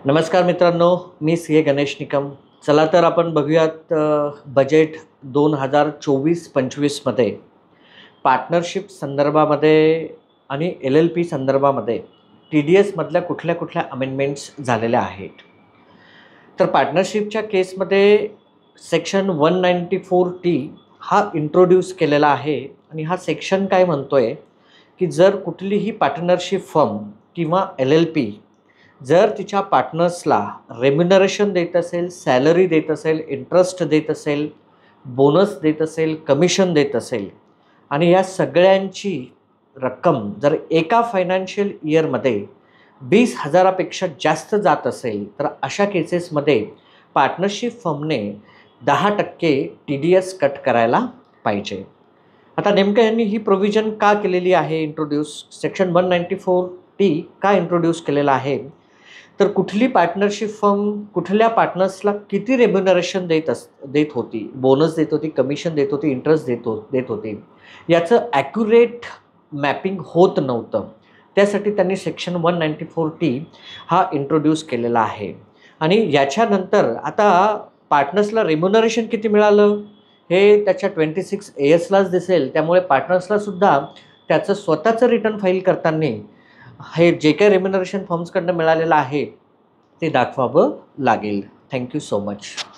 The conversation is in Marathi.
नमस्कार मित्रांनो, मी सी ए गणेश निकम. चला तर आपण बघूयात बजेट 2024-25मध्ये पार्टनरशिप संदर्भामध्ये आणि LLP संदर्भामध्ये TDSमधल्या कुठल्या कुठल्या अमेंडमेंट्स झालेल्या आहेत. तर पार्टनरशिपच्या केसमध्ये सेक्शन 194T हा इंट्रोड्यूस केलेला आहे आणि हा सेक्शन काय म्हणतोय की जर कुठलीही पार्टनरशिप फर्म किंवा LLP जर तिच्या पार्टनर्सला रेम्युनरेशन देत असेल, सॅलरी देत असेल, इंटरेस्ट देत असेल, बोनस देत असेल, कमिशन देत असेल आणि या सगळ्यांची रक्कम जर एका फायनान्शियल इयरमध्ये 20,000पेक्षा जास्त जात असेल तर अशा केसेसमध्ये पार्टनरशिप फर्मने 10% TDS कट करायला पाहिजे. आता नेमकं यांनी ही प्रोव्हिजन का केलेली आहे इंट्रोड्यूस, सेक्शन 194T का इंट्रोड्यूस केलेला आहे, तर कुठली पार्टनरशिप फर्म कुठल्या पार्टनर्सला किती रेम्युनरेशन देत होती, बोनस देत होती, कमिशन देत होती, इंटरेस्ट देत होती, याचं ॲक्युरेट मॅपिंग होत नव्हतं. त्यासाठी त्यांनी सेक्शन 194T हा इंट्रोड्यूस केलेला आहे. आणि याच्यानंतर आता पार्टनर्सला रेम्युनरेशन किती मिळालं हे त्याच्या 26ASलाच दिसेल. त्यामुळे पार्टनर्सलासुद्धा त्याचं स्वतःचं रिटर्न फाईल करताना हे जे काही रेम्युनरेशन फर्म्सकडनं मिळालेलं आहे ते दाखवावं लागेल. Thank you so much.